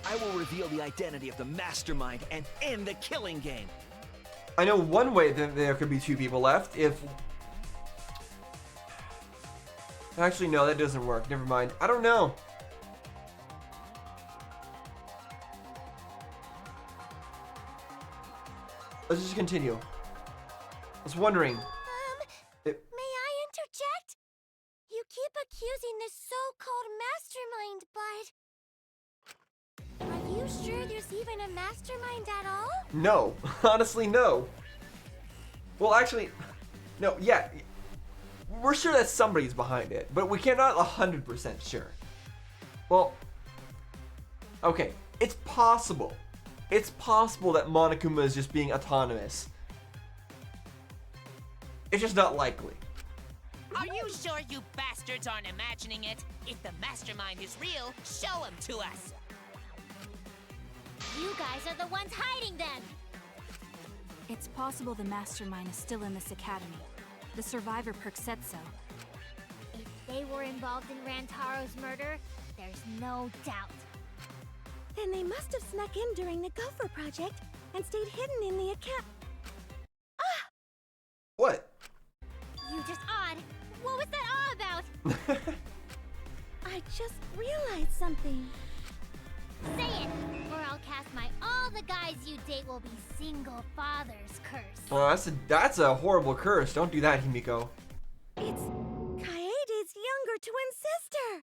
I will reveal the identity of the mastermind and end the killing game. I know one way that there could be two people left if... Actually, no, that doesn't work. Never mind. I don't know. Let's just continue. I was wondering. May I interject? You keep accusing this so-called mastermind, but... Are you sure there's even a mastermind at all? No. Honestly, no. Well, actually, no, yeah. We're sure that somebody's behind it, but we cannot 100% sure. Well, okay, it's possible. It's possible that Monokuma is just being autonomous. It's just not likely. Are you sure you bastards aren't imagining it? If the mastermind is real, show him to us. You guys are the ones hiding them. It's possible the mastermind is still in this academy. The survivor perk said so. If they were involved in Rantaro's murder, there's no doubt. Then they must have snuck in during the Gopher Project and stayed hidden in the account. Ah! What? You just odd. What was that all about? I just realized something. Say it, or I'll cast my all the guys you date will be single fathers curse. Well, that's a horrible curse. Don't do that, Himiko. It's Kaede's younger twin sister.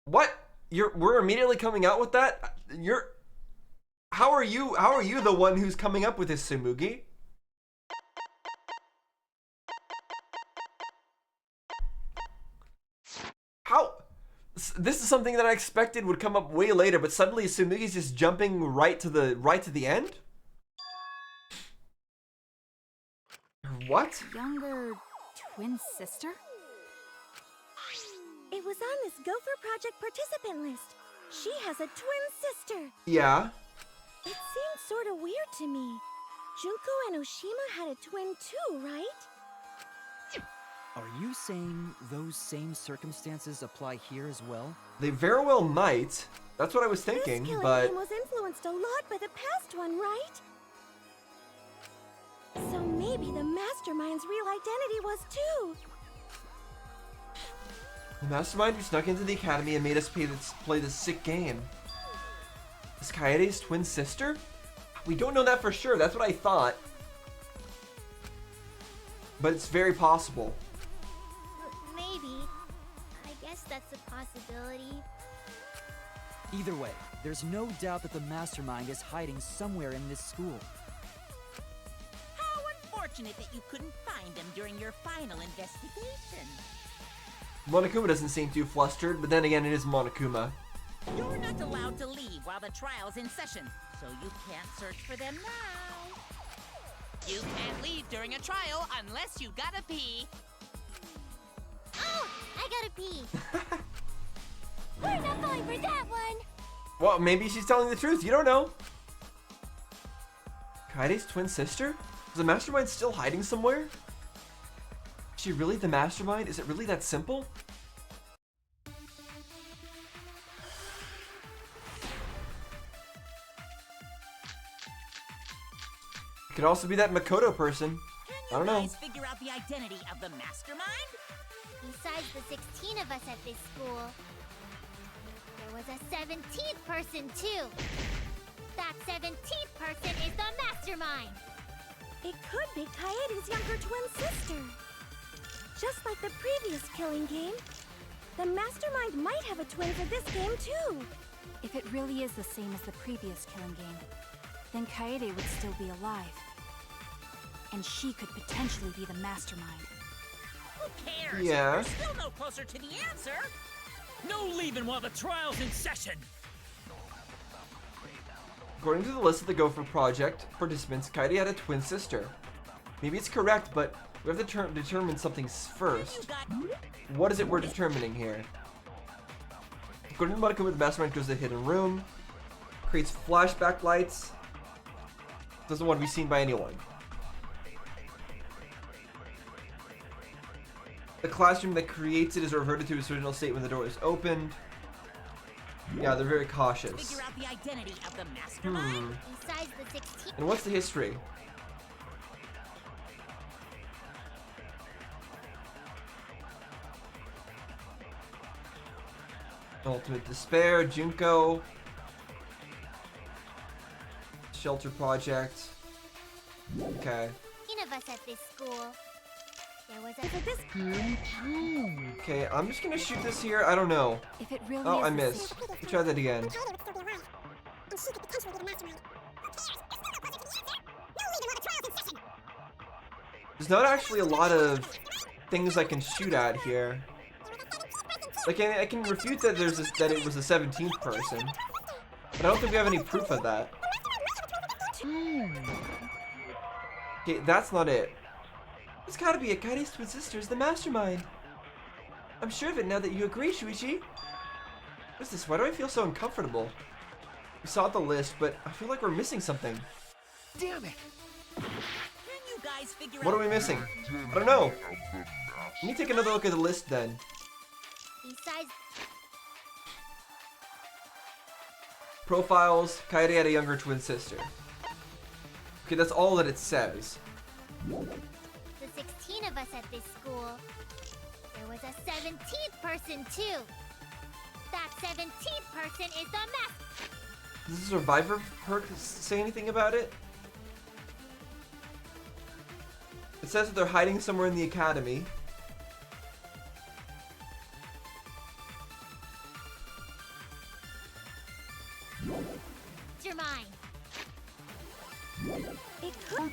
What? We're immediately coming out with that? How are you the one who's coming up with this, Tsumugi? How? This is something that I expected would come up way later, but suddenly Tsumugi's just jumping right to the end? What? Younger twin sister? It was on this Gopher Project participant list. She has a twin sister. Yeah. It seemed sort of weird to me. Junko and Oshima had a twin too, right? Are you saying those same circumstances apply here as well? They very well might. That's what I was thinking, this killing but... game was influenced a lot by the past one, right? So maybe the mastermind's real identity was too. The mastermind who snuck into the academy and made us play this sick game. Is Kaede's twin sister? We don't know that for sure. That's what I thought. But it's very possible. Maybe. I guess that's a possibility. Either way, there's no doubt that the mastermind is hiding somewhere in this school. How unfortunate that you couldn't find him during your final investigation. Monokuma doesn't seem too flustered, but then again, it is Monokuma. You're not allowed to leave while the trial's in session, so you can't search for them now. You can't leave during a trial unless you gotta pee. Oh, I gotta pee. We're not falling for that one. Well, maybe she's telling the truth. You don't know. Kaede's twin sister? Is the mastermind still hiding somewhere? Is she really the mastermind? Is it really that simple? It could also be that Makoto person. I don't know. Can you guys figure out the identity of the mastermind? Besides the 16 of us at this school, there was a 17th person too. That 17th person is the mastermind. It could be Kaede's younger twin sister. Just like the previous killing game, the mastermind might have a twin for this game too. If it really is the same as the previous killing game, then Kaede would still be alive. And she could potentially be the mastermind. Who cares? Yeah. We're still no closer to the answer. No leaving while the trial's in session. According to the list of the Gopher Project participants, Kaede had a twin sister. Maybe it's correct, but we have to determine something first. What is it we're determining here? According to Monokuma, the mastermind goes to the hidden room, creates flashback lights, doesn't want to be seen by anyone. The classroom that creates it is reverted to its original state when the door is opened. Yeah, they're very cautious. Figure out the identity of the mastermind. Besides the 16. And what's the history? Ultimate Despair, Junko, Shelter Project. Okay. 16 of us at this school. There was a Okay, I'm just gonna shoot this here. I don't know. If it really Oh, is I the missed. Let's try that again. There's not actually a lot of things I can shoot at here. Like, I can refute that that it was a 17th person, but I don't think we have any proof of that. Okay, that's not it. It's gotta be it. Kaide's twin sister is the mastermind. I'm sure of it now that you agree, Shuichi. What's this? Why do I feel so uncomfortable? We saw the list, but I feel like we're missing something. Damn it! Can you guys figure What out are we missing? I don't know. Let me take another look at the list then. besides Profiles, Kaede had a younger twin sister. Okay, that's all that it says. the 16 of us at this school. There was a 17th person too. That 17th person is the master. Does the survivor perk say anything about it? It says that they're hiding somewhere in the academy. Mastermind. It could.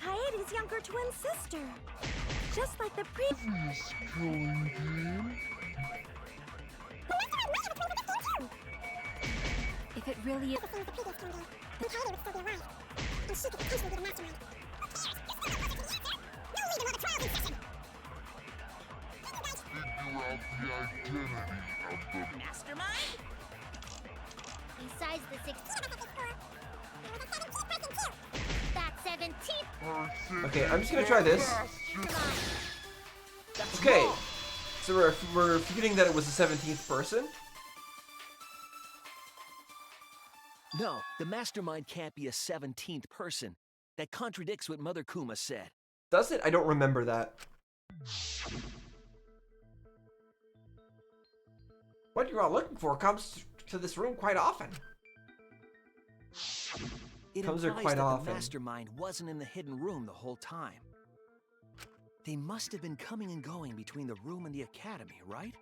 Kaede's younger twin sister. Just like the previous killing game. If it really is. mastermind? Besides the 16. That 17th Okay, I'm just gonna try this. mastermind. Okay, so we're refuting that it was a 17th person. No, the mastermind can't be a 17th person. That contradicts what Mother Kuma said. Does it? I don't remember that. What you're all looking for comes to this room quite often. It Comes here implies quite that often. the mastermind wasn't in the hidden room the whole time. They must have been coming and going between the room and the academy, right?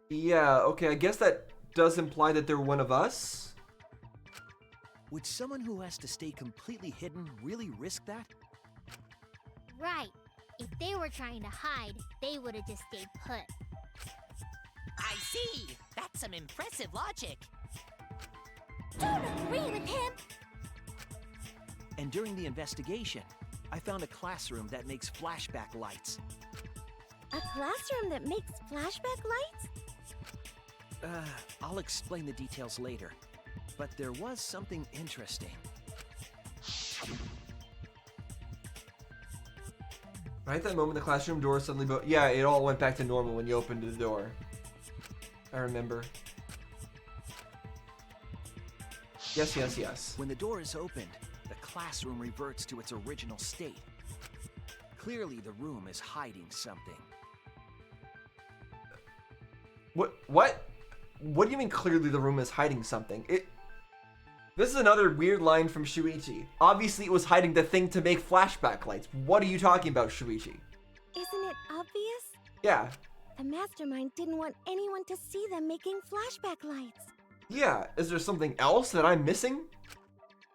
Yeah, okay, I guess that does imply that they're one of us. Would someone who has to stay completely hidden really risk that? Right. If they were trying to hide, they would have just stayed put. I see. That's some impressive logic. Don't agree with him. And during the investigation, I found a classroom that makes flashback lights. A classroom that makes flashback lights? I'll explain the details later. But there was something interesting. Right at that moment, the classroom door suddenly yeah, it all went back to normal when you opened the door. I remember. Yes, yes, yes. When the door is opened, the classroom reverts to its original state. Clearly, the room is hiding something. What? What do you mean clearly the room is hiding something? This is another weird line from Shuichi. Obviously, it was hiding the thing to make flashback lights. What are you talking about, Shuichi? Isn't it obvious? Yeah. The mastermind didn't want anyone to see them making flashback lights. Yeah. Is there something else that I'm missing?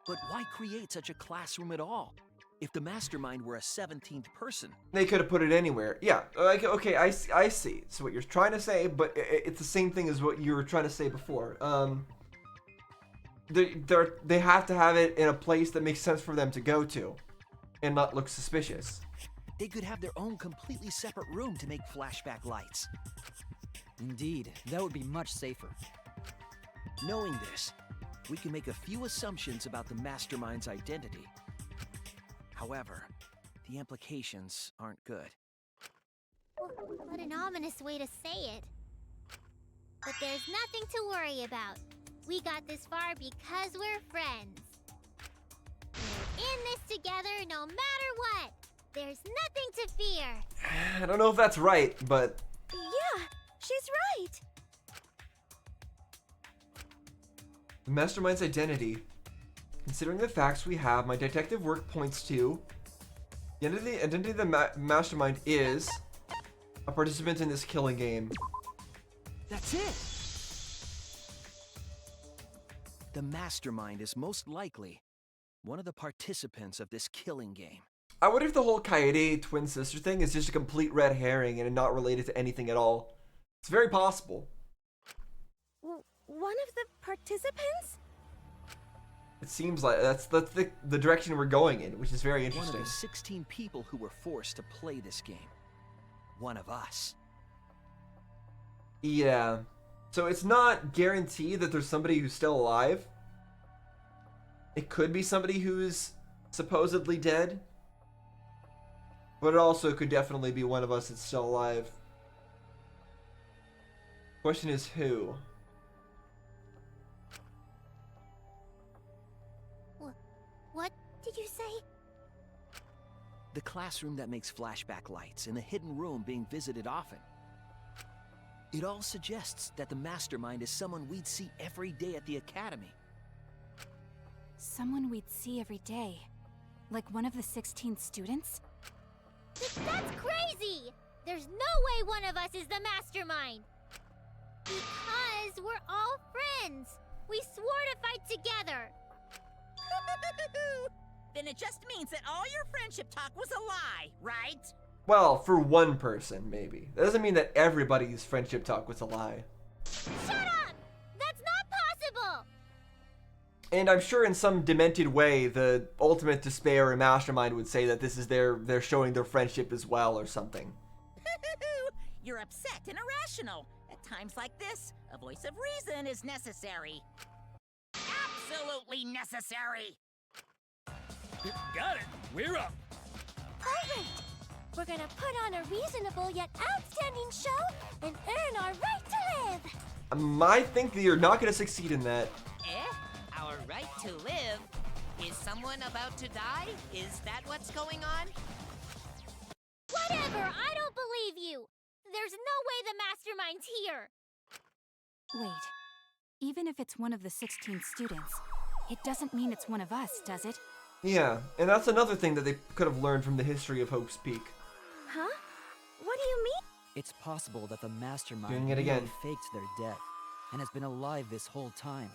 But why create such a classroom at all? If the mastermind were a 17th person, They could have put it anywhere. Yeah. Like, okay, I see. So what you're trying to say, but it's the same thing as what you were trying to say before. They have to have it in a place that makes sense for them to go to, and not look suspicious. They could have their own completely separate room to make flashback lights. Indeed, that would be much safer. Knowing this, we can make a few assumptions about the mastermind's identity. However, the implications aren't good. What an ominous way to say it. But there's nothing to worry about. We got this far because we're friends. We're in this together no matter what. There's nothing to fear. I don't know if that's right, but Yeah, she's right. the mastermind's identity. Considering the facts we have, my detective work points to the identity of the mastermind is a participant in this killing game. That's it! The mastermind is most likely one of the participants of this killing game. I wonder if the whole Kaede twin sister thing is just a complete red herring and not related to anything at all. It's very possible. One of the participants? It seems like that's the direction we're going in, which is very One of interesting. the 16 people who were forced to play this game. One of us. Yeah. So it's not guaranteed that there's somebody who's still alive. It could be somebody who's supposedly dead. But it also could definitely be one of us that's still alive. Question is who? What did you say? The classroom that makes flashback lights and the hidden room being visited often. It all suggests that the mastermind is someone we'd see every day at the academy. Someone we'd see every day. Like one of the 16 students? That's crazy! There's no way one of us is the mastermind! Because we're all friends! We swore to fight together! Then it just means that all your friendship talk was a lie, right? Well, for one person, maybe. That doesn't mean that everybody's friendship talk was a lie. Shut up! That's not possible! And I'm sure in some demented way, the ultimate despair and mastermind would say that this is they're showing their friendship as well or something. You're upset and irrational. At times like this, a voice of reason is necessary. Absolutely necessary! Got it. We're up. Alright! We're gonna put on a reasonable yet outstanding show and earn our right to live! I think that you're not going to succeed in that. Eh? Our right to live? Is someone about to die? Is that what's going on? Whatever! I don't believe you! There's no way the mastermind's here! Wait. Even if it's one of the 16 students, it doesn't mean it's one of us, does it? Yeah, and that's another thing that they could have learned from the history of Hope's Peak. Huh? What do you mean? It's possible that the mastermind Doing it again. really faked their death and has been alive this whole time.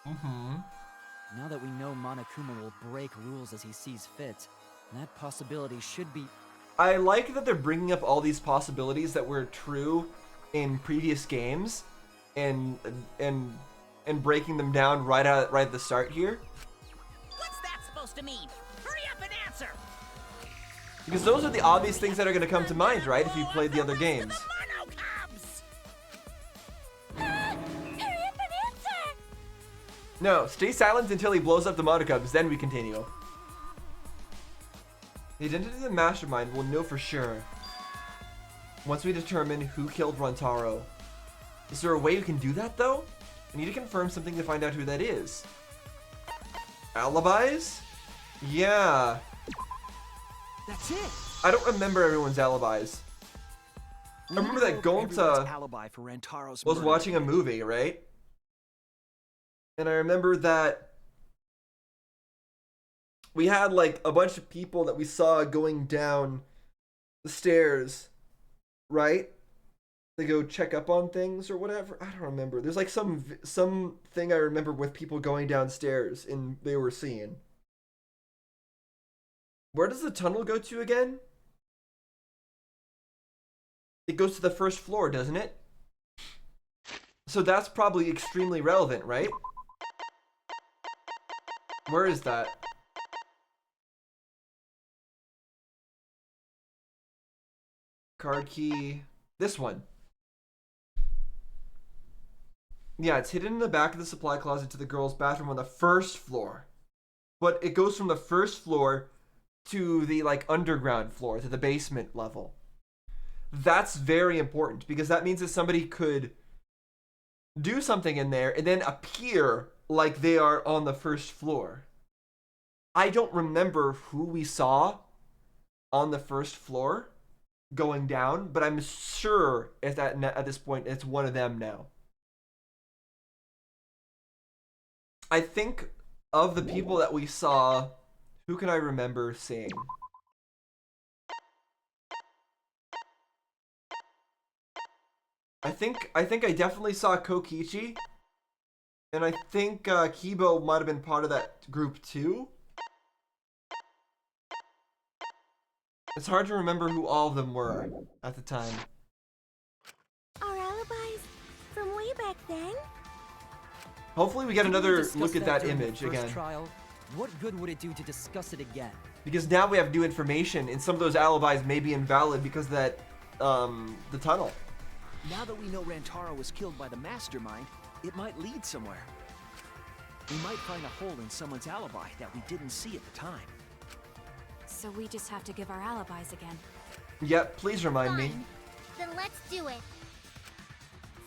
Mm-hmm. Now that we know Monokuma will break rules as he sees fit, that possibility should be... I like that they're bringing up all these possibilities that were true in previous games and breaking them down right at the start here. What's that supposed to mean? Hurry up and answer! Because those are the obvious things that are going to come to mind, right, if you played the other games. Hurry up and answer! No, stay silent until he blows up the Monokubs, then we continue. The identity of the mastermind will know for sure once we determine who killed Rantaro. Is there a way we can do that, though? I need to confirm something to find out who that is. Alibis? Yeah. That's it! I don't remember everyone's alibis. I remember that Everyone's Gonta alibi for Rantaro's was murder. watching a movie, right? And I remember that we had like a bunch of people that we saw going down the stairs, right? They go check up on things or whatever. I don't remember. There's like some thing I remember with people going downstairs and they were seeing. Where does the tunnel go to again? It goes to the first floor, doesn't it? So that's probably extremely relevant, right? Where is that? Card key. This one. Yeah, it's hidden in the back of the supply closet to the girls' bathroom on the first floor. But it goes from the first floor to the like underground floor, to the basement level. That's very important because that means that somebody could do something in there and then appear like they are on the first floor. I don't remember who we saw on the first floor going down, but I'm sure at this point it's one of them now. I think of the people that we saw, who can I remember seeing? I think I definitely saw Kokichi, and I think Kibo might have been part of that group too. It's hard to remember who all of them were at the time. Our alibis from way back then? Hopefully we get Didn't we another discuss look at that during the image first again. Trial? What good would it do to discuss it again? Because now we have new information, and some of those alibis may be invalid because of that, the tunnel. Now that we know Rantaro was killed by the mastermind, it might lead somewhere. We might find a hole in someone's alibi that we didn't see at the time. So we just have to give our alibis again. Yep, please remind me. Fine. Then let's do it.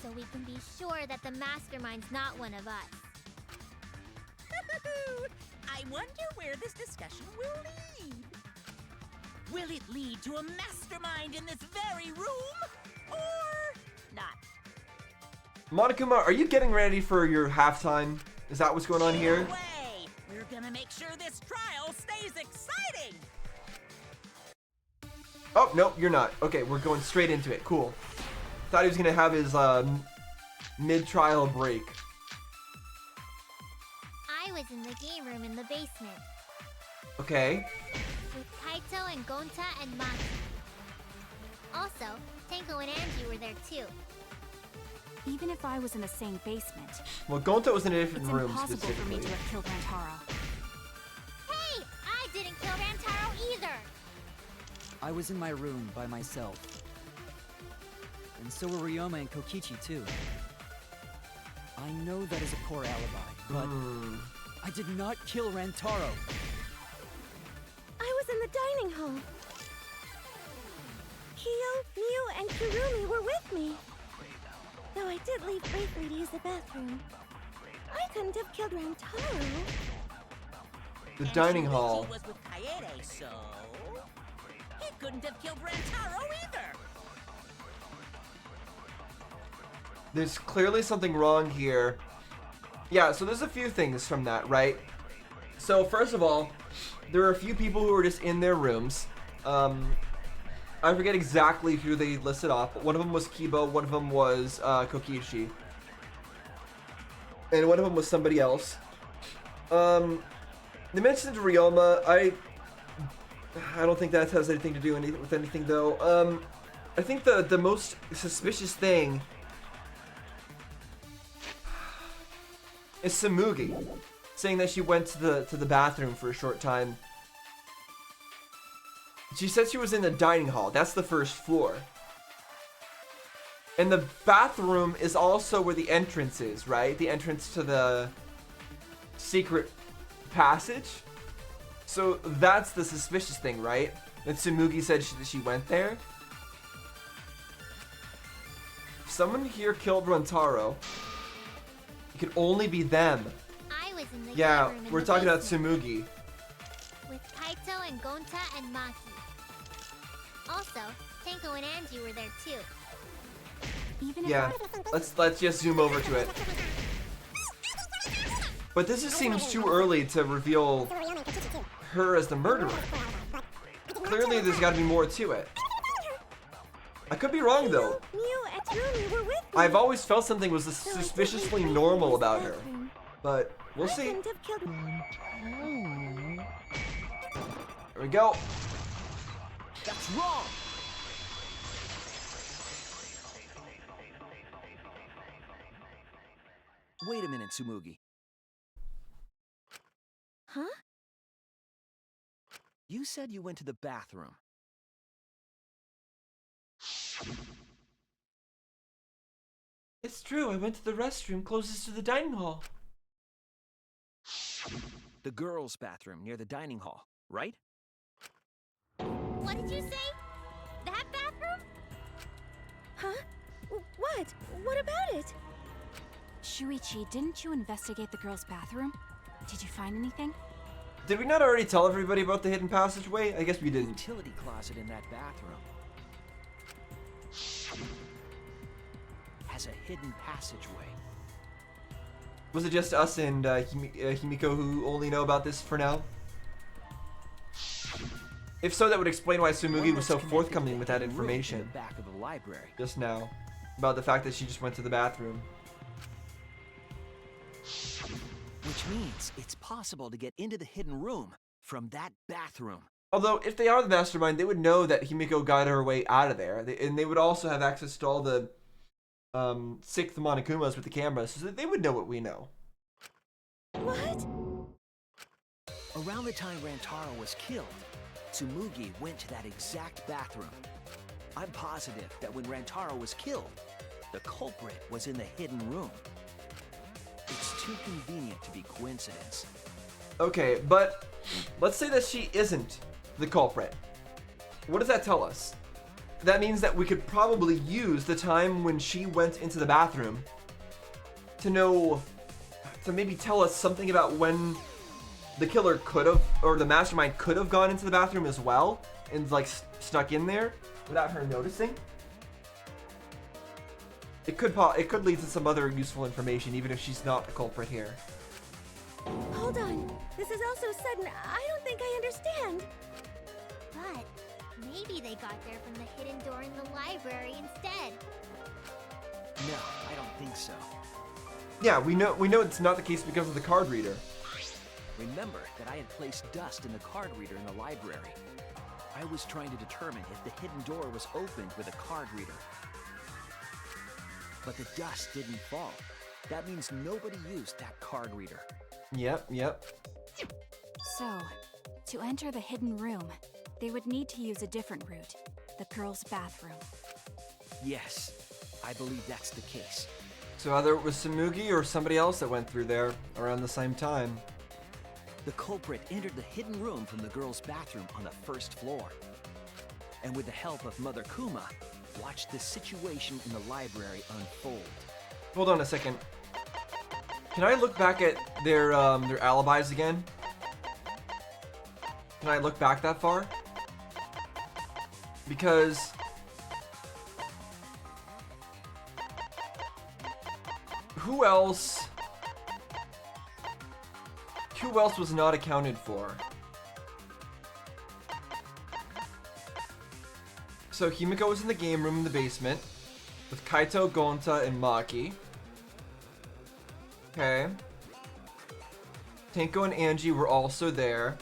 So we can be sure that the mastermind's not one of us. I wonder where this discussion will lead. Will it lead to a mastermind in this very room? Or not? Monokuma, are you getting ready for your halftime? Is that what's going on here? No way! We're gonna make sure this trial stays exciting! Oh, no, you're not. Okay, we're going straight into it. Cool. Thought he was going to have his mid-trial break. I was in the game room in the basement Okay. with Kaito and Gonta and Maki. Also, Tenko and Angie were there too. Even if I was in the same basement, Well, Gonta was in a different it's room impossible for me specifically. to have killed Rantaro. Hey, I didn't kill Rantaro either! I was in my room by myself. And so were Ryoma and Kokichi too. I know that is a poor alibi, but I did not kill Rantaro. I was in the dining hall. Kyo, Mew, and Kirumi were with me. Though I did leave briefly to use the bathroom. I couldn't have killed Rantaro. The And dining Shuichi hall. was with Kaede, so he couldn't have killed Rantaro either. There's clearly something wrong here. Yeah, so there's a few things from that, right? So first of all, there are a few people who were just in their rooms. I forget exactly who they listed off, but one of them was Kibo, one of them was Kokichi. And one of them was somebody else. They mentioned Ryoma. I don't think that has anything to do with anything though. I think the most suspicious thing is Tsumugi saying that she went to the bathroom for a short time. She said she was in the dining hall. That's the first floor. And the bathroom is also where the entrance is, right? The entrance to the secret passage. So that's the suspicious thing, right? That Tsumugi said she went there. If someone here killed Rantaro, it could only be them. I was in the Yeah, game room in we're the talking about basement Tsumugi. with Kaito and Gonta and Maki. Also, Tenko and Angie were there too. Even if Yeah, let's just zoom over to it. But this just seems too early to reveal her as the murderer. Clearly, there's got to be more to it. I could be wrong though. Mew and Kirumi were with me. I've always felt something was So I couldn't suspiciously leave normal the about her, bathroom. but we'll I see. couldn't have killed Here we go. That's wrong! Wait a minute, Tsumugi. Huh? You said you went to the bathroom. It's true, I went to the restroom closest to the dining hall. The girls' bathroom near the dining hall, right? What did you say? That bathroom? Huh? What? What about it? Shuichi, didn't you investigate the girls' bathroom? Did you find anything? Did we not already tell everybody about the hidden passageway? I guess we The didn't. utility closet in that bathroom has a hidden passageway. Was it just us and Himiko who only know about this for now? If so, that would explain why Tsumugi One was that's so connected to forthcoming the with that hidden room in information the back of the library. just now. About the fact that she just went to the bathroom. Which means it's possible to get into the hidden room from that bathroom. Although, if they are the mastermind, they would know that Himiko got her way out of there. And they would also have access to all the sixth Monokumas with the cameras, so that they would know what we know. What? Around the time Rantaro was killed, Tsumugi went to that exact bathroom. I'm positive that when Rantaro was killed, the culprit was in the hidden room. It's too convenient to be coincidence. Okay, but let's say that she isn't the culprit. What does that tell us? That means that we could probably use the time when she went into the bathroom to maybe tell us something about when the killer could have, or the mastermind could have gone into the bathroom as well and like snuck in there without her noticing. It could lead to some other useful information, even if she's not the culprit here. Hold on. This is all so sudden. I don't think I understand. But maybe they got there from the hidden door in the library instead. No, I don't think so. Yeah, we know it's not the case because of the card reader. Remember that I had placed dust in the card reader in the library. I was trying to determine if the hidden door was opened with a card reader. But the dust didn't fall. That means nobody used that card reader. Yep. So, to enter the hidden room, they would need to use a different route, the girls' bathroom. Yes, I believe that's the case. So either it was Tsumugi or somebody else that went through there around the same time. The culprit entered the hidden room from the girls' bathroom on the first floor. And with the help of Mother Kuma, watched the situation in the library unfold. Hold on a second. Can I look back at their alibis again? Can I look back that far? Because who else was not accounted for? So Himiko was in the game room in the basement with Kaito, Gonta, and Maki. Okay. Tenko and Angie were also there.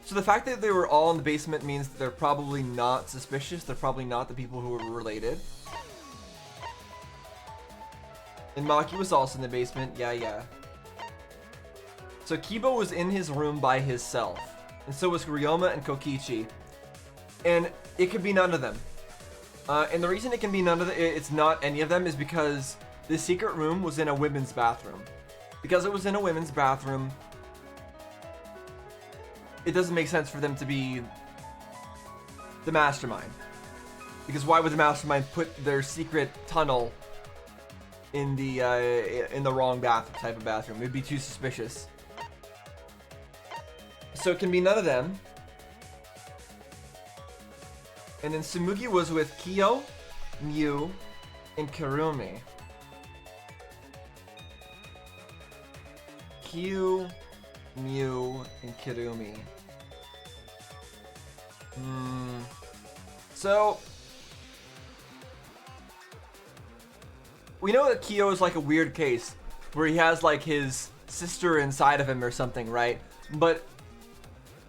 So the fact that they were all in the basement means that they're probably not suspicious. They're probably not the people who were related. And Maki was also in the basement. Yeah. So Kibo was in his room by himself. And so was Ryoma and Kokichi. And it could be none of them. And the reason it can be none of it's not any of them is because the secret room was in a women's bathroom. Because it was in a women's bathroom, it doesn't make sense for them to be the mastermind. Because why would the mastermind put their secret tunnel in the wrong type of bathroom? It'd be too suspicious. So it can be none of them. And then Tsumugi was with Kyo, Miu, and Kurumi. Kyo, Miu, and Kurumi. So we know that Kyo is like a weird case where he has like his sister inside of him or something, right? But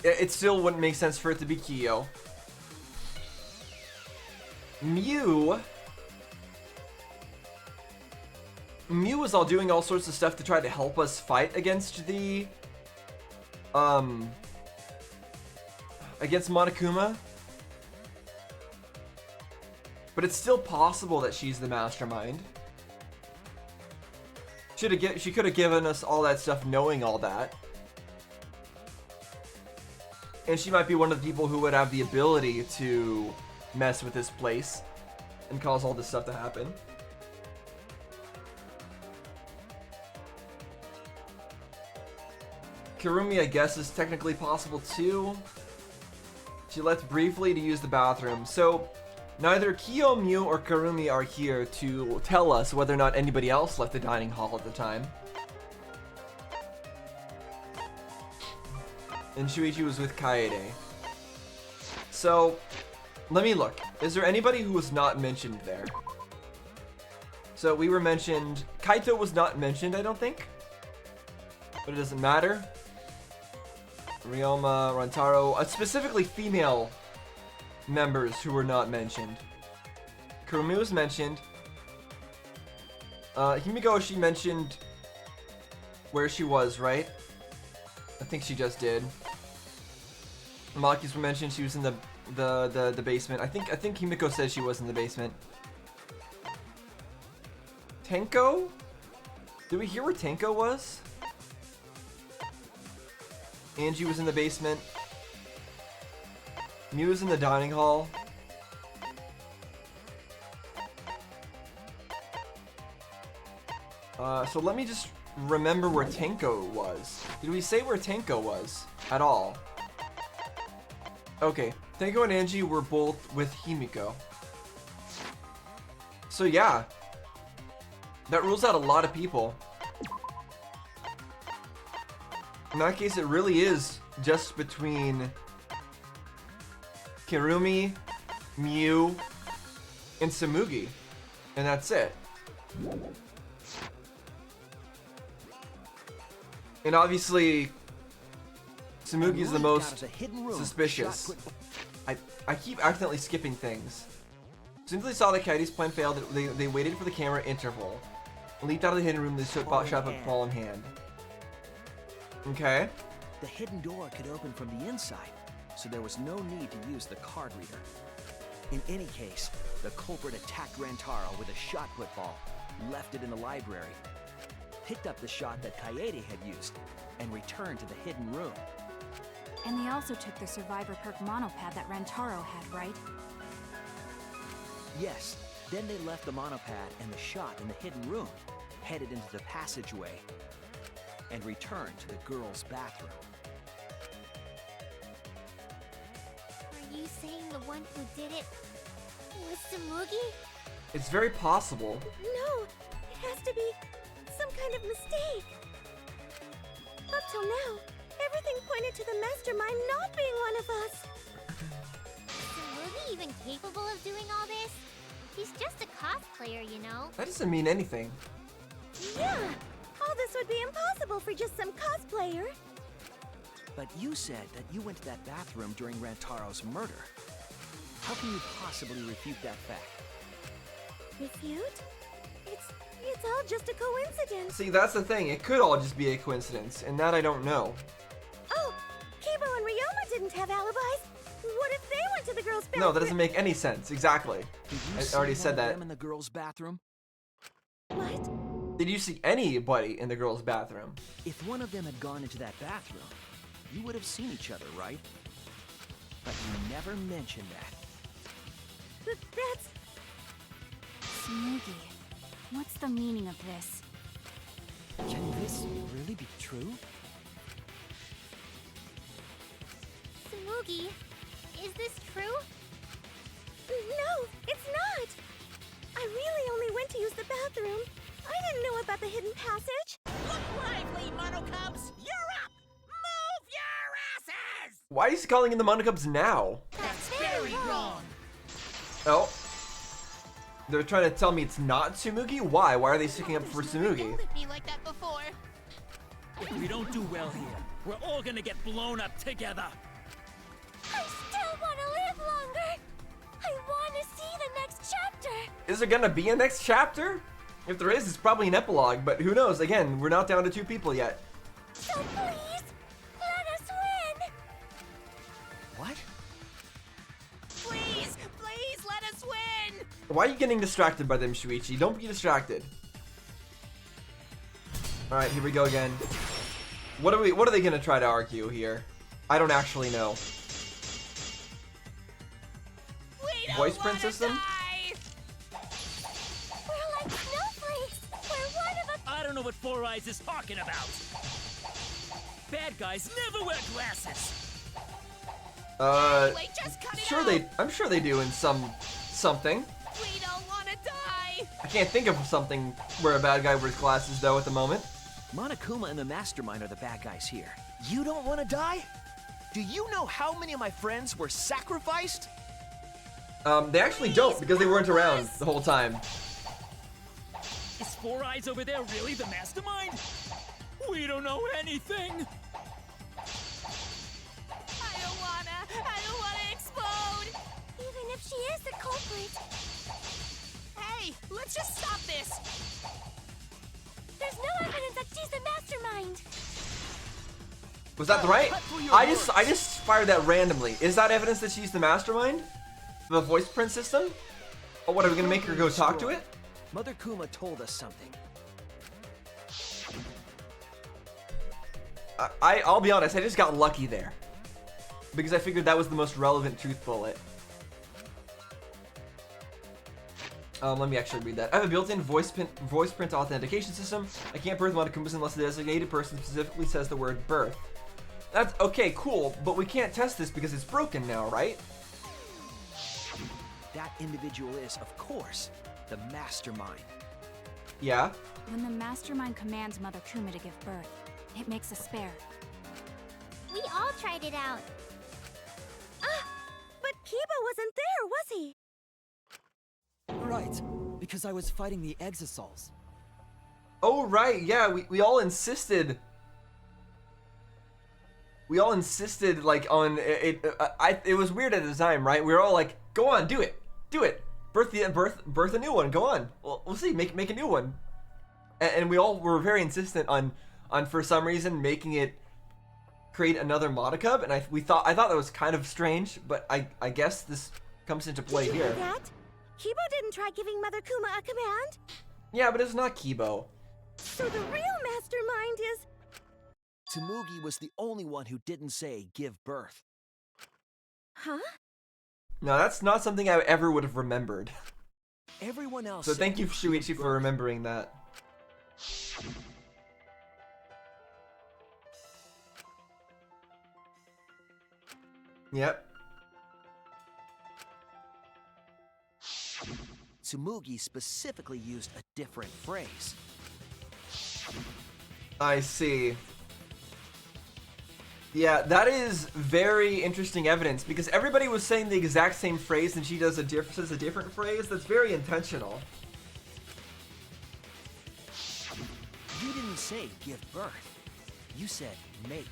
it still wouldn't make sense for it to be Kyo. Miu was all doing all sorts of stuff to try to help us fight against against Monokuma. But it's still possible that she's the mastermind. She could have given us all that stuff knowing all that. And she might be one of the people who would have the ability to mess with this place and cause all this stuff to happen. Kirumi, I guess, is technically possible too. She left briefly to use the bathroom. So neither Kyo, Mew, or Kirumi are here to tell us whether or not anybody else left the dining hall at the time. And Shuichi was with Kaede. So, let me look. Is there anybody who was not mentioned there? So, we were mentioned... Kaito was not mentioned, I don't think. But it doesn't matter. Ryoma, Rantaro, specifically female members who were not mentioned. Kurumi was mentioned. Himiko, she mentioned where she was, right? I think she just did. Maki's mentioned she was in the basement. I think Himiko said she was in the basement. Tenko? Did we hear where Tenko was? Angie was in the basement. Mew was in the dining hall. So let me just remember where Tenko was. Did we say where Tenko was at all? Okay, Tenko and Angie were both with Himiko. So yeah, that rules out a lot of people. In that case, it really is just between Kirumi, Mew, and Tsumugi, and that's it. And obviously, Tsumugi is the most suspicious. I keep accidentally skipping things. As soon as they saw that Kaede's plan failed, they waited for the camera interval. Leaped out of the hidden room, they shot with ball in hand. Okay. The hidden door could open from the inside, so there was no need to use the card reader. In any case, the culprit attacked Rantaro with a shot put ball, left it in the library, picked up the shot that Kaede had used, and returned to the hidden room. And they also took the survivor perk monopad that Rantaro had, right? Yes, then they left the monopad and the shot in the hidden room, headed into the passageway, and returned to the girls' bathroom. Are you saying the one who did it was Tsumugi? It's very possible. No, it has to be some kind of mistake. Up till now, everything pointed to the mastermind not being one of us. Is Tsumugi even capable of doing all this? He's just a cosplayer, you know. That doesn't mean anything. Yeah, all this would be impossible for just some cosplayer. But you said that you went to that bathroom during Rantaro's murder. How can you possibly refute that fact? Refute? It's all just a coincidence. See, that's the thing. It could all just be a coincidence, and that I don't know. Oh, Kibo and Ryoma didn't have alibis. What if they went to the girls' bathroom? No, that doesn't make any sense. Exactly. Did you I see already one said of that. them in the girls' bathroom? What? Did you see anybody in the girls' bathroom? If one of them had gone into that bathroom, you would have seen each other, right? But you never mentioned that. That's... Tsumugi, what's the meaning of this? Can this really be true? Tsumugi, is this true? No, it's not. I really only went to use the bathroom. I didn't know about the hidden passage. Look lively, Monocubs! You're up! Move your asses! Why is he calling in the Monocubs now? That's very wrong. Oh. They're trying to tell me it's not Tsumugi? Why? Why are they sticking up for Tsumugi? Be like that before. If we don't do well here, we're all gonna get blown up together. I still want to live longer. I want to see the next chapter. Is there gonna be a next chapter? If there is, it's probably an epilogue, but who knows? Again, we're not down to 2 people yet. So please, let us win. What? Please, please let us win! Why are you getting distracted by them, Shuichi? Don't be distracted. Alright, here we go again. What are they gonna try to argue here? I don't actually know. Voice print system? We're like snowflakes. We're one of a... I don't know what Four Eyes is talking about. Bad guys never wear glasses. Anyway, just cut it out. I'm sure they do in something. We don't want to die. I can't think of something where a bad guy wears glasses though at the moment. Monokuma and the Mastermind are the bad guys here. You don't want to die? Do you know how many of my friends were sacrificed? They actually don't because they weren't around the whole time. Is Four Eyes over there really the mastermind? We don't know anything. I don't wanna explode. Even if she is the culprit, Hey, let's just stop this. there's no evidence that she's the mastermind. Was that right? I just fired that randomly. Is that evidence that she's the mastermind? The voice print system? Oh, what are we gonna make her go talk to it? Mother Kuma told us something. I'll be honest, I just got lucky there. Because I figured that was the most relevant truth bullet. Let me actually read that. I have a built-in voice print authentication system. I can't birth Monokumas unless the designated person specifically says the word birth. That's okay, cool, but we can't test this because it's broken now, right? That individual is, of course, the Mastermind. Yeah. When the Mastermind commands Mother Kuma to give birth, it makes a spare. We all tried it out. But Kiba wasn't there, was he? Right, because I was fighting the Exosols. Oh, right, yeah, we all insisted. We all insisted, like, on it. It was weird at the time, right? We were all like, go on, do it. Birth a new one, go on. We'll see, make a new one. And we all were very insistent on for some reason making it create another Monokub, and I thought that was kind of strange, but I guess this comes into play Did you here. hear that? Kibo didn't try giving Mother Kuma a command. Yeah, but it's not Kibo. So the real mastermind is... Tsumugi was the only one who didn't say give birth. Huh? No, that's not something I ever would have remembered. Everyone else. So said thank you, give Shuichi, for birth. remembering that. Yep. Tsumugi specifically used a different phrase. I see. Yeah, that is very interesting evidence because everybody was saying the exact same phrase and she says a different phrase. That's very intentional. You didn't say give birth. You said make.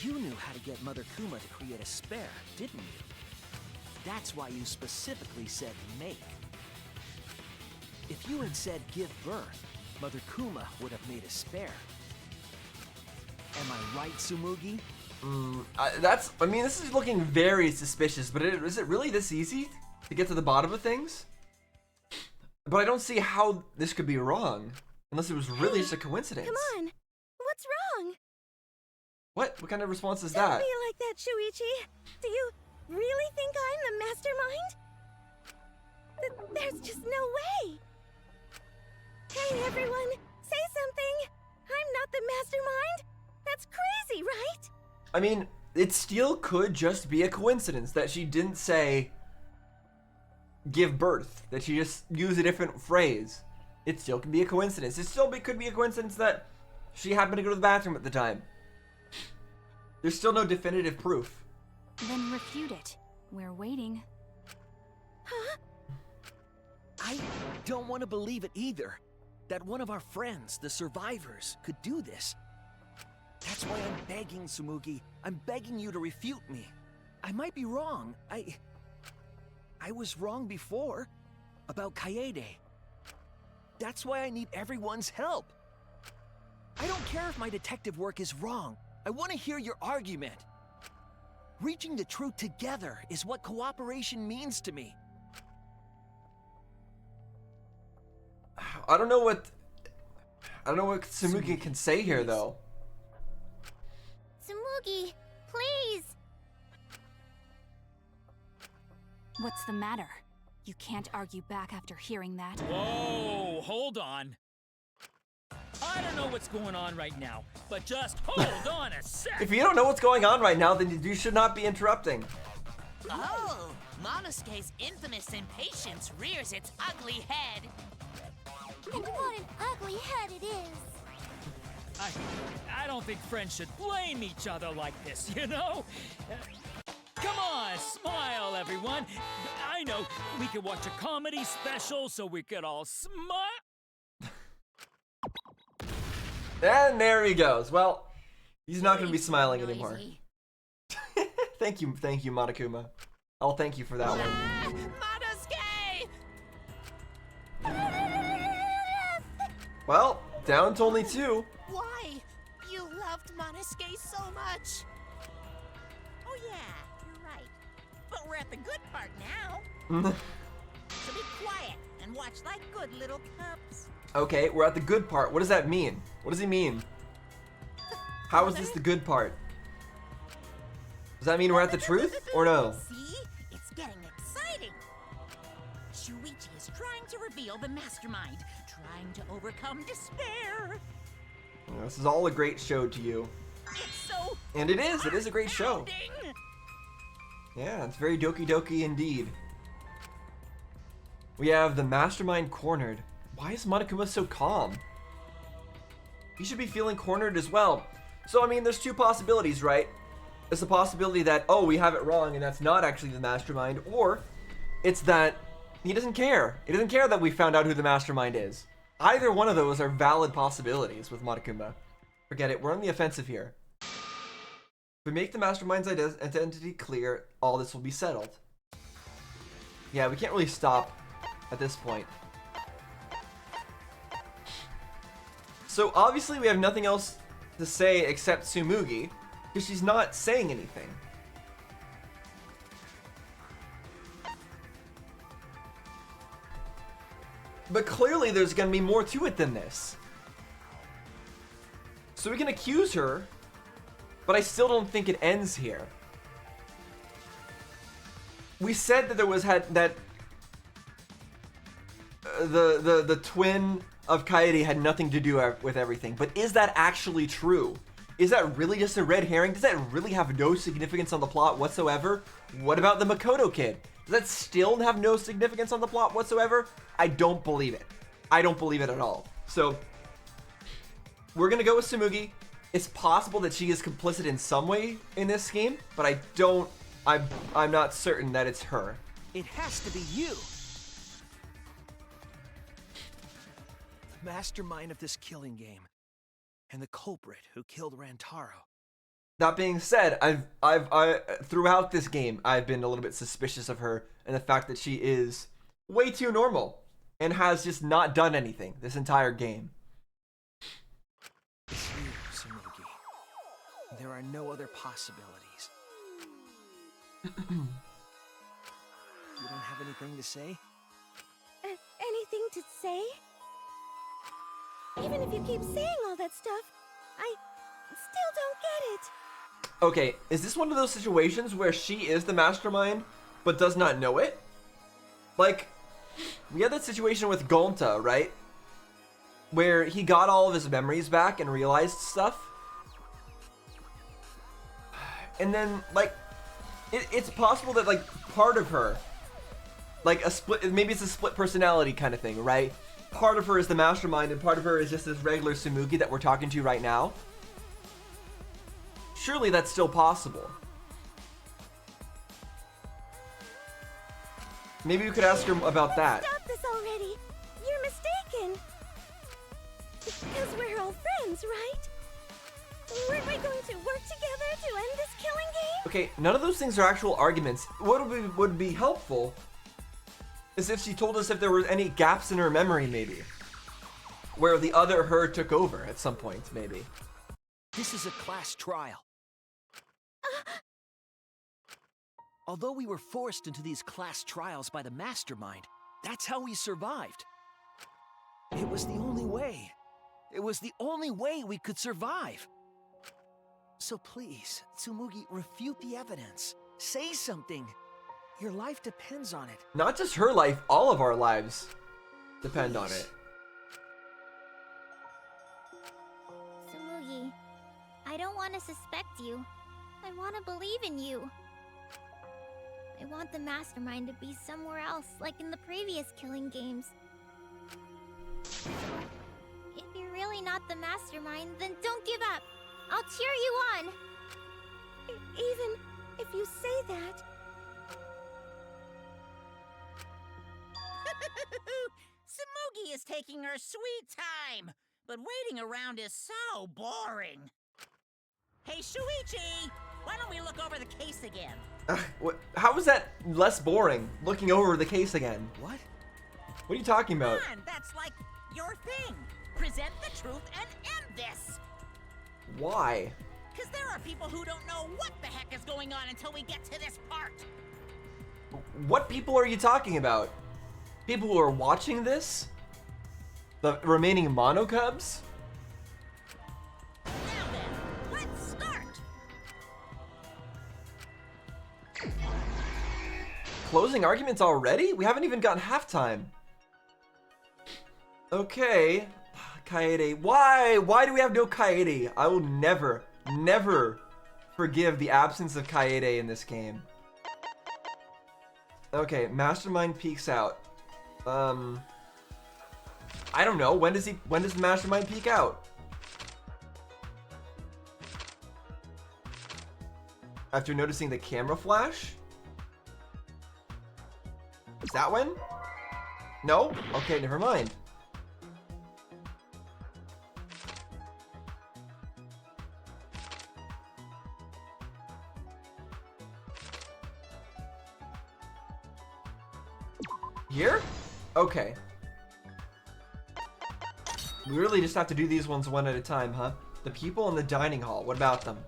You knew how to get Mother Kuma to create a spare, didn't you? That's why you specifically said make. If you had said give birth, Mother Kuma would have made a spare. Am I right, Tsumugi? I mean, this is looking very suspicious, but is it really this easy to get to the bottom of things? But I don't see how this could be wrong, unless it was really just a coincidence. Come on. What's wrong? What kind of response is Don't that? be like that, Shuichi. Do you really think I'm the mastermind? There's just no way. Hey, everyone. Say something. I'm not the mastermind. That's crazy, right? I mean, it still could just be a coincidence that she didn't say give birth, that she just used a different phrase. It still can be a coincidence. It still could be a coincidence that she happened to go to the bathroom at the time. There's still no definitive proof. Then refute it. We're waiting. Huh? I don't want to believe it either. That one of our friends, the survivors, could do this. That's why I'm begging, Tsumugi. I'm begging you to refute me. I might be wrong. I was wrong before. About Kaede. That's why I need everyone's help. I don't care if my detective work is wrong. I want to hear your argument. Reaching the truth together is what cooperation means to me. I don't know what Tsumugi can say here though. Tsumugi, please! What's the matter? You can't argue back after hearing that. Whoa, hold on. I don't know what's going on right now, but just hold on a sec. If you don't know what's going on right now, then you should not be interrupting. Oh, Monosuke's infamous impatience rears its ugly head. And what an ugly head it is! I don't think friends should blame each other like this, you know? Come on, smile, everyone. I know, we could watch a comedy special so we could all smile. And there he goes. Well, he's not going to be smiling anymore. Noisy. Thank you, Monokuma. I'll thank you for that one. Monosuke! Well, down to only 2. Why? You loved Monosuke so much. Oh yeah, you're right. But we're at the good part now. So be quiet and watch like good little cubs. Okay, we're at the good part. What does that mean? What does he mean? How is this the good part? Does that mean we're at the truth or no? See? It's getting exciting. Shuichi is trying to reveal the mastermind, trying to overcome despair. This is all a great show to you. It's so And it is a great show. astounding. Yeah, it's very doki doki indeed. We have the mastermind cornered. Why is Monokuma so calm? He should be feeling cornered as well. So, I mean, there's 2 possibilities, right? It's the possibility that, oh, we have it wrong and that's not actually the mastermind, or it's that he doesn't care. He doesn't care that we found out who the mastermind is. Either one of those are valid possibilities with Monokuma. Forget it, we're on the offensive here. If we make the mastermind's identity clear, all this will be settled. Yeah, we can't really stop at this point. So obviously we have nothing else to say except Tsumugi, because she's not saying anything. But clearly there's going to be more to it than this. So we can accuse her, but I still don't think it ends here. We said that there was the twin of Kaede had nothing to do with everything, but is that actually true? Is that really just a red herring? Does that really have no significance on the plot whatsoever? What about the Makoto kid? Does that still have no significance on the plot whatsoever? I don't believe it. I don't believe it at all. So, we're gonna go with Tsumugi. It's possible that she is complicit in some way in this scheme, but I'm not certain that it's her. It has to be you. The mastermind of this killing game. And the culprit who killed Rantaro. That being said, I throughout this game, I've been a little bit suspicious of her and the fact that she is way too normal and has just not done anything this entire game. It's you, Tsumugi. There are no other possibilities. You don't have anything to say? Anything to say? Even if you keep saying all that stuff, I still don't get it. Okay, is this one of those situations where she is the mastermind but does not know it? Like, we had that situation with Gonta, right? Where he got all of his memories back and realized stuff. And then, like, it's possible that, like, part of her, like, maybe it's a split personality kind of thing, right? Part of her is the mastermind and part of her is just this regular Tsumugi that we're talking to right now. Surely that's still possible. Maybe we could ask her about that. Stop this already. You're mistaken. Because we're all friends, right? Weren't we going to work together to end this killing game? Okay, none of those things are actual arguments. What would be helpful is if she told us if there were any gaps in her memory, maybe. Where the other her took over at some point, maybe. This is a class trial. Although we were forced into these class trials by the mastermind, that's how we survived. It was the only way. It was the only way we could survive. So please, Tsumugi, refute the evidence. Say something. Your life depends on it. Not just her life, all of our lives depend on it. Tsumugi, I don't want to suspect you. I want to believe in you. I want the mastermind to be somewhere else, like in the previous killing games. If you're really not the mastermind, then don't give up. I'll cheer you on. Even if you say that... Tsumugi is taking her sweet time, but waiting around is so boring. Hey, Shuichi! Why don't we look over the case again? How is that less boring, looking over the case again? What? What are you talking about? Come on, that's like your thing. Present the truth and end this. Why? Because there are people who don't know what the heck is going on until we get to this part. What people are you talking about? People who are watching this? The remaining Monocubs? Now then, let's start. Closing arguments already? We haven't even gotten halftime. Okay. Kaede. Why? Why do we have no Kaede? I will never, never forgive the absence of Kaede in this game. Okay, Mastermind peeks out. I don't know. When does the Mastermind peek out? After noticing the camera flash? Is that when? No? Okay, never mind. Here? Okay. We really just have to do these ones one at a time, huh? The people in the dining hall, what about them?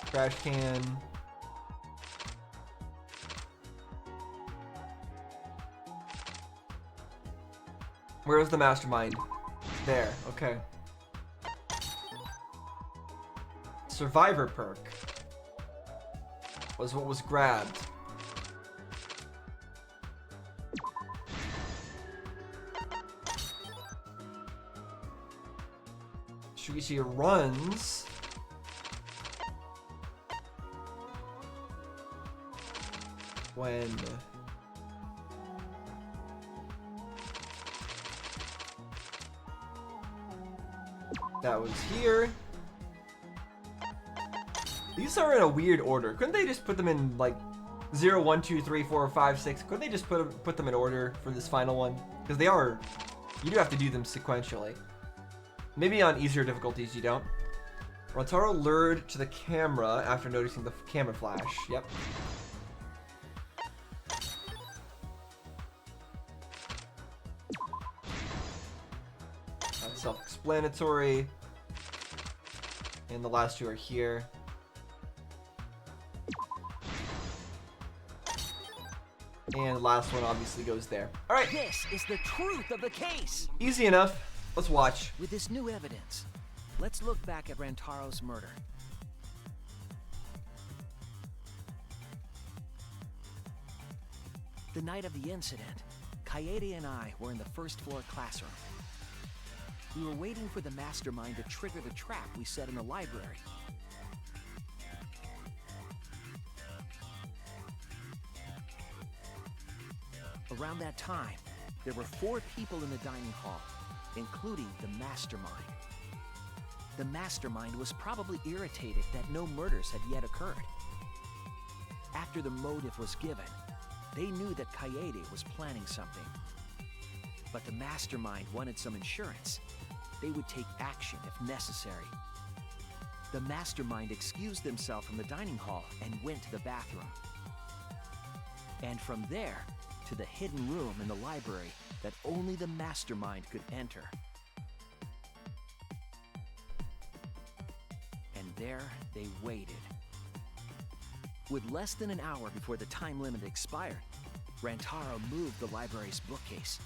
Trash can. Where's the mastermind? There, okay. Survivor perk was what was grabbed. Shuichi runs. When that was here. These are in a weird order. Couldn't they just put them in like 0, 1, 2, 3, 4, 5, 6? Couldn't they just put them in order for this final one? Because they are, you do have to do them sequentially. Maybe on easier difficulties you don't. Rotaro lured to the camera after noticing the camera flash. Yep. That's self-explanatory. And the last two are here. And the last one obviously goes there. All right. This is the truth of the case. Easy enough. Let's watch. With this new evidence, let's look back at Rantaro's murder. The night of the incident, Kaede and I were in the first floor classroom. We were waiting for the mastermind to trigger the trap we set in the library. Around that time, there were 4 people in the dining hall, including the mastermind. The mastermind was probably irritated that no murders had yet occurred. After the motive was given, they knew that Kaede was planning something. But the mastermind wanted some insurance. They would take action if necessary. The mastermind excused themselves from the dining hall and went to the bathroom. And from there, to the hidden room in the library that only the mastermind could enter. there, they waited. With less than an hour before the time limit expired, Rantaro moved the library's bookcase,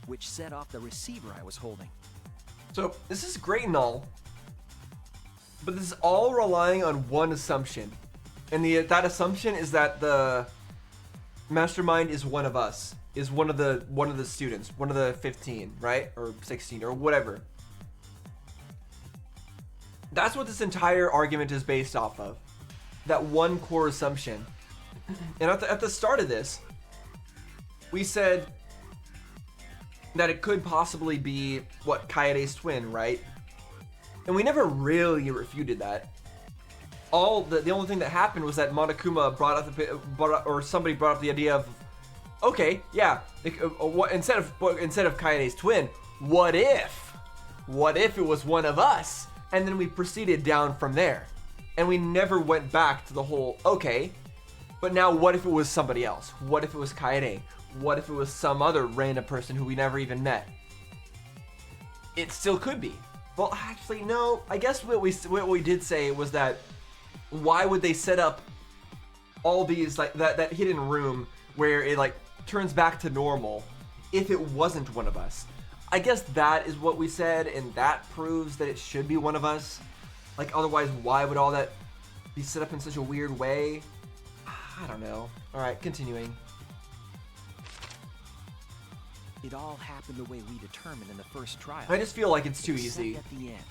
which set off the receiver I was holding. So this is great and all, but this is all relying on one assumption, and that assumption is that the mastermind is one of us, is one of the students, one of the 15, right, or 16, or whatever. That's what this entire argument is based off of. That one core assumption. And at the start of this, we said that it could possibly be Kaede's twin, right? And we never really refuted that. The only thing that happened was that Monokuma somebody brought up the idea of, okay, yeah, instead of Kaede's twin, what if it was one of us? And then we proceeded down from there. And we never went back to the whole, okay, but now what if it was somebody else? What if it was Kaede? What if it was some other random person who we never even met? It still could be. Well, actually, no. I guess what we did say was that why would they set up all these, like, that hidden room where it, like, turns back to normal if it wasn't one of us? I guess that is what we said, and that proves that it should be one of us. Like, otherwise, why would all that be set up in such a weird way? I don't know. Alright, continuing. It all happened the way we determined in the first trial. I just feel like it's too except easy. At the end.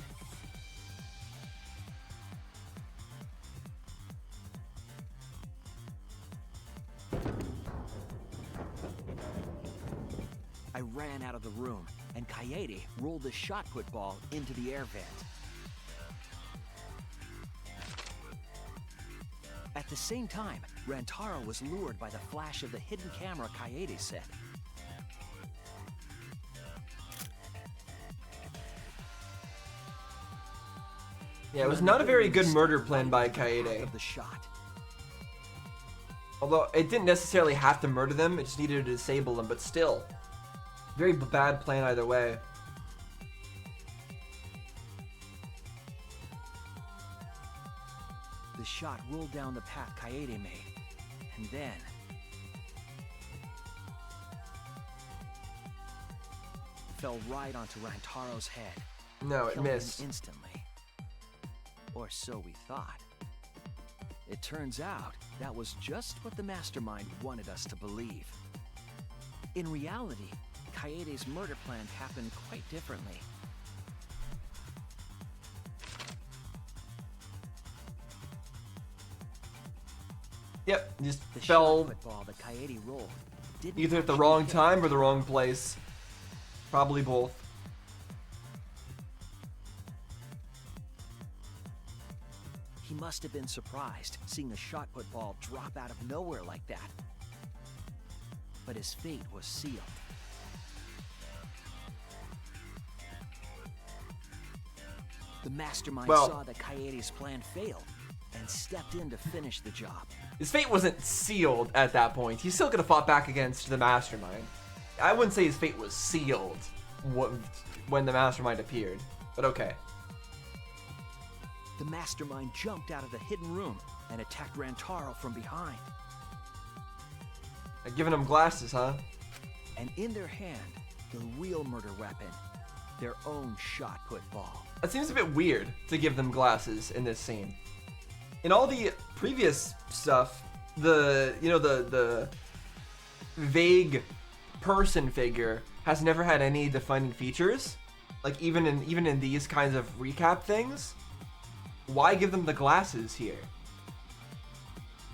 I ran out of the room, and Kaede rolled the shot put ball into the air vent. At the same time, Rantaro was lured by the flash of the hidden camera Kaede set. Yeah, it was not a very good murder plan by Kaede. Of the shot. Although it didn't necessarily have to murder them, it just needed to disable them, but still. Very bad plan either way. The shot rolled down the path Kaede made, and then... fell right onto Rantaro's head. No, it killing him missed. Instantly. Or so we thought. It turns out that was just what the mastermind wanted us to believe. In reality, Kaede's murder plan happened quite differently. Yep, just The fell shot put ball that Kaede rolled didn't either at the actually wrong hit. time or the wrong place. Probably both. He must have been surprised seeing the shot put ball drop out of nowhere like that. But his fate was sealed. The mastermind saw that Kaede's plan failed and stepped in to finish the job. His fate wasn't sealed at that point. He still could have fought back against the mastermind. I wouldn't say his fate was sealed when the mastermind appeared, but okay. The mastermind jumped out of the hidden room and attacked Rantaro from behind. Giving him glasses, huh? And in their hand, the real murder weapon, their own shot put ball. It seems a bit weird to give them glasses in this scene. In all the previous stuff, the vague person figure has never had any defining features. Like even in these kinds of recap things, why give them the glasses here?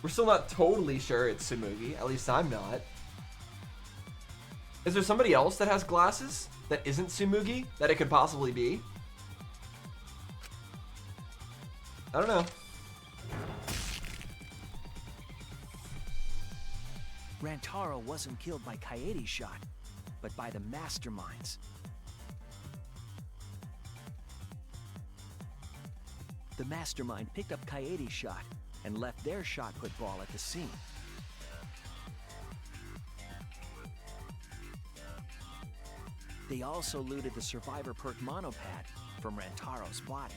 We're still not totally sure it's Tsumugi. At least I'm not. Is there somebody else that has glasses that isn't Tsumugi that it could possibly be? I don't know. Rantaro wasn't killed by Kaede's shot, but by the masterminds. The mastermind picked up Kaede's shot and left their shot put ball at the scene. They also looted the survivor perk monopad from Rantaro's body.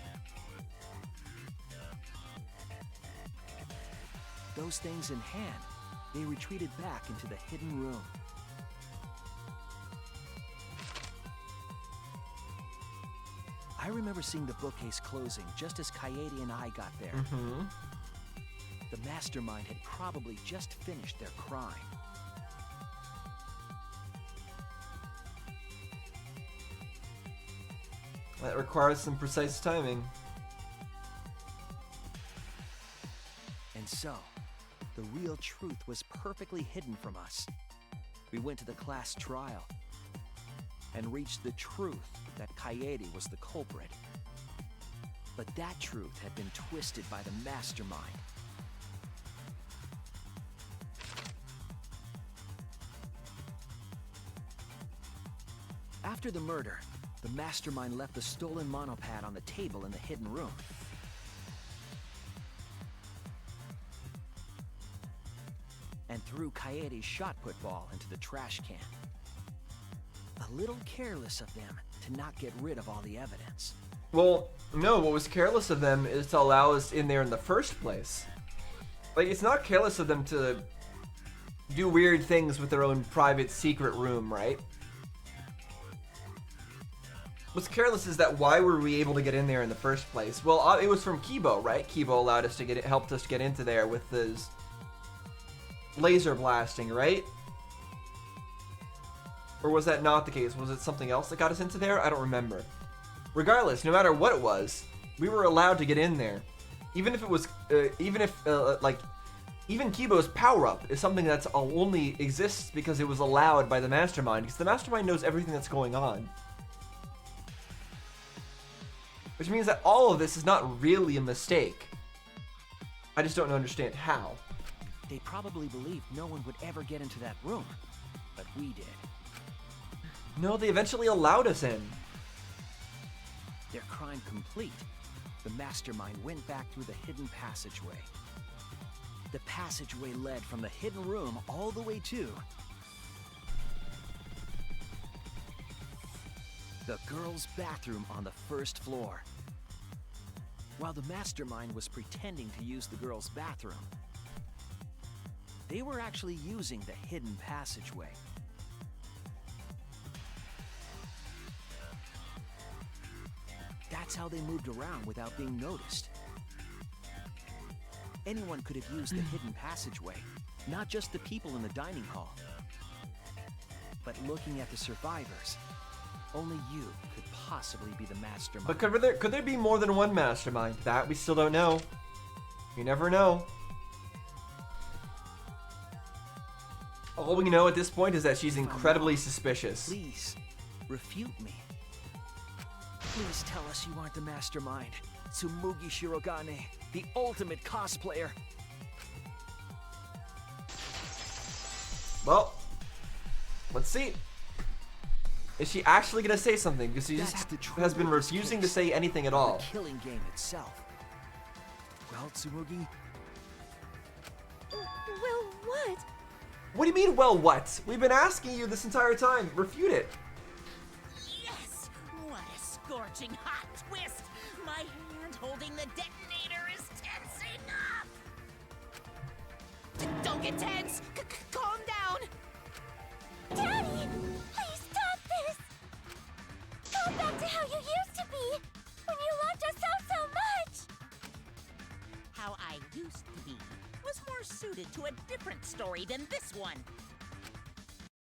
Those things in hand, they retreated back into the hidden room. I remember seeing the bookcase closing just as Kaede and I got there. The mastermind had probably just finished their crime. That requires some precise timing. And so, the real truth was perfectly hidden from us. We went to the class trial and reached the truth that Kaede was the culprit. But that truth had been twisted by the mastermind. After the murder, the mastermind left the stolen monopad on the table in the hidden room. And threw Kaede's shot put ball into the trash can. A little careless of them to not get rid of all the evidence. Well, no, what was careless of them is to allow us in there in the first place. Like, it's not careless of them to do weird things with their own private secret room, right? What's careless is that why were we able to get in there in the first place? Well, it was from Kibo, right? Kibo allowed us to get it, helped us get into there with his laser blasting, right? Or was that not the case? Was it something else that got us into there? I don't remember. Regardless, no matter what it was, we were allowed to get in there. Even if it was, even Kibo's power-up is something that's only exists because it was allowed by the Mastermind, because the Mastermind knows everything that's going on. Which means that all of this is not really a mistake. I just don't understand how. They probably believed no one would ever get into that room, but we did. No, they eventually allowed us in. Their crime complete, the Mastermind went back through the hidden passageway. The passageway led from the hidden room all the way to the girls' bathroom on the first floor. While the Mastermind was pretending to use the girls' bathroom, they were actually using the hidden passageway. That's how they moved around without being noticed. Anyone could have used the hidden passageway, not just the people in the dining hall. But looking at the survivors, only you could possibly be the mastermind. But could there be more than one mastermind? That we still don't know. You never know. All we know at this point is that she's incredibly suspicious. Please, refute me. Please tell us you aren't the mastermind. Tsumugi Shirogane, the ultimate cosplayer. Well, let's see. Is she actually gonna say something? Because she just has been refusing to say anything at all. The killing game itself. Well, Tsumugi. Well, what? What do you mean, well, what? We've been asking you this entire time. Refute it. Yes! What a scorching hot twist! My hand holding the detonator is tensing up! Don't get tense! Calm down! Daddy! Please stop this! Go back to how you used to be! When you loved us so much! How I used to be was more suited to a different story than this one.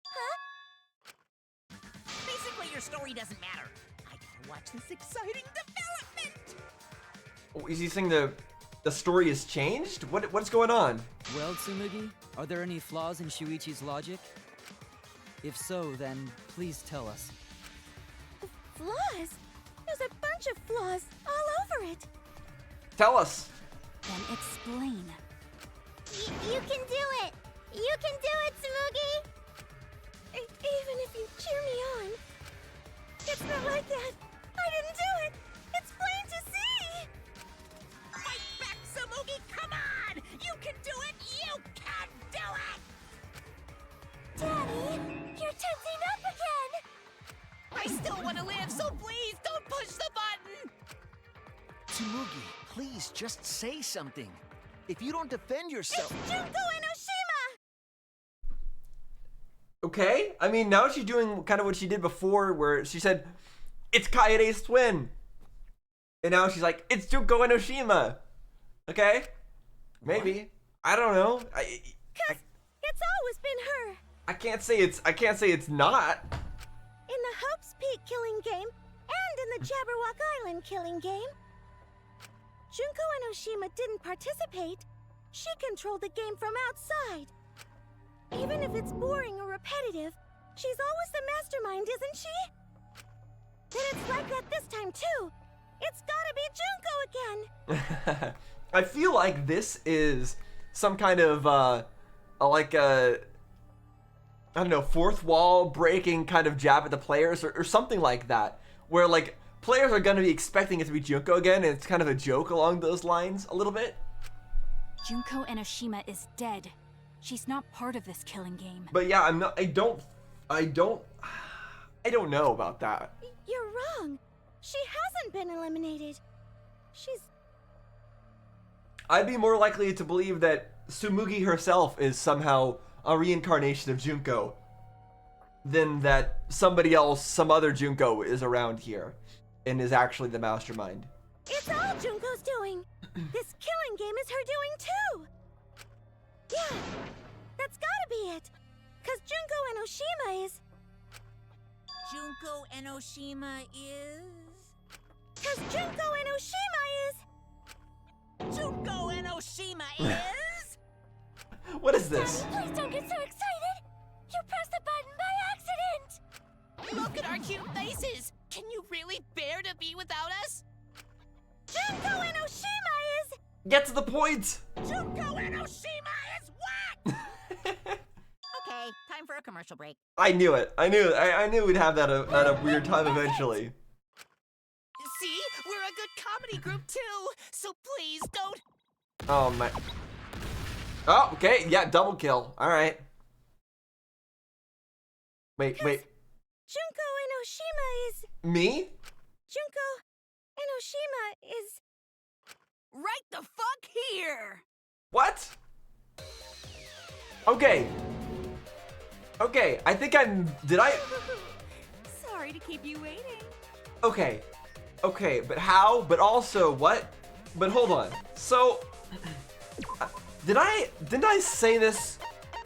Huh? Basically, your story doesn't matter. I gotta watch this exciting development! Oh, is he saying the story has changed? What's going on? Well, Tsumugi, are there any flaws in Shuichi's logic? If so, then please tell us. Flaws? There's a bunch of flaws all over it. Tell us. Then explain. You can do it! You can do it, Tsumugi! Even if you cheer me on. It's not like that. I didn't do it. It's plain to see. Fight back, Tsumugi! Come on! You can do it! You can do it! Daddy, you're tensing up again. I still want to live, so please don't push the button! Tsumugi, please just say something. If you don't defend yourself... It's Junko Enoshima! Okay, I mean, now she's doing kind of what she did before, where she said, it's Kaede's twin. And now she's like, it's Junko Enoshima. Okay? Maybe. What? I don't know. Cause it's always been her. I can't say it's not. In the Hope's Peak killing game, and in the Jabberwock Island killing game. Junko Enoshima didn't participate. She controlled the game from outside. Even if it's boring or repetitive, she's always the mastermind, isn't she? Then it's like that this time too. It's gotta be Junko again. I feel like this is some kind of I don't know, fourth wall breaking kind of jab at the players or something like that, where like players are gonna be expecting it to be Junko again, and it's kind of a joke along those lines a little bit. Junko Enoshima is dead. She's not part of this killing game. But yeah, I don't know about that. You're wrong. She hasn't been eliminated. I'd be more likely to believe that Tsumugi herself is somehow a reincarnation of Junko than that somebody else, some other Junko, is around here and is actually the mastermind. It's all Junko's doing. This killing game is her doing too. Yeah, that's gotta be it. Cause Junko Enoshima is... Junko Enoshima is... Cause Junko Enoshima is... Junko Enoshima is... What is this? Please don't get so excited. You pressed the button by accident. Look at our cute faces. Can you really bear to be without us? Junko Enoshima is... Get to the point! Junko Enoshima is what? Okay, time for a commercial break. I knew it. I knew we'd have that at a weird time eventually. See? We're a good comedy group too, so please don't... Oh my... Oh, okay, yeah, double kill. Alright. Wait. Junko Enoshima is... Me? Junko Enoshima is... Right the fuck here! What? Okay, I think did I... Sorry to keep you waiting. Okay, but how? But also, what? But hold on. So, didn't I say this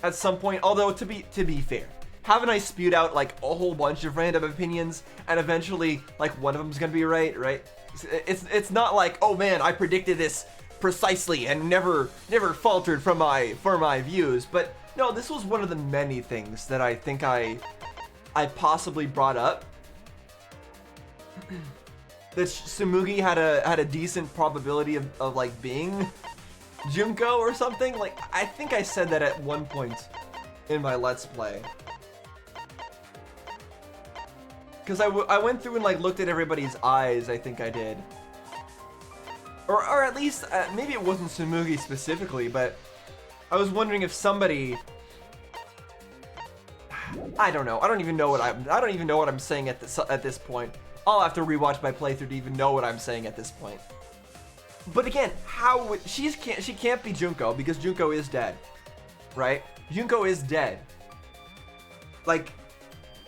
at some point? Although, to be fair, haven't I spewed out like a whole bunch of random opinions, and eventually, like, one of them's gonna be right? It's not like, oh man, I predicted this precisely and never faltered for my views. But no, this was one of the many things that I think I possibly brought up. That Tsumugi had a decent probability of like being Junko or something. Like, I think I said that at one point in my Let's Play. Because I went through and like looked at everybody's eyes, I think I did. Or at least, maybe it wasn't Tsumugi specifically, but I was wondering if somebody... I don't know. I don't even know what I'm saying at this point. I'll have to rewatch my playthrough to even know what I'm saying at this point. But again, how would she can't be Junko because Junko is dead, right? Junko is dead. Like,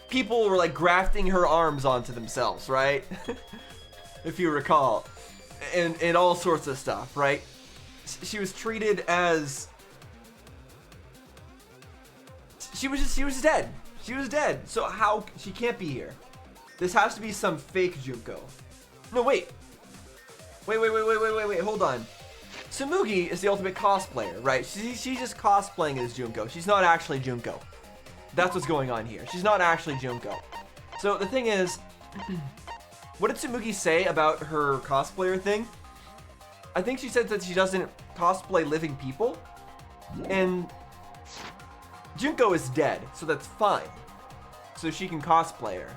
people were like grafting her arms onto themselves, right? If you recall, and all sorts of stuff, right? She was treated as she was dead. She was dead. So how she can't be here? This has to be some fake Junko. No, wait, hold on. Tsumugi is the ultimate cosplayer, right? She's just cosplaying as Junko. She's not actually Junko. That's what's going on here. She's not actually Junko. So the thing is, what did Tsumugi say about her cosplayer thing? I think she said that she doesn't cosplay living people. And Junko is dead, so that's fine. So she can cosplay her.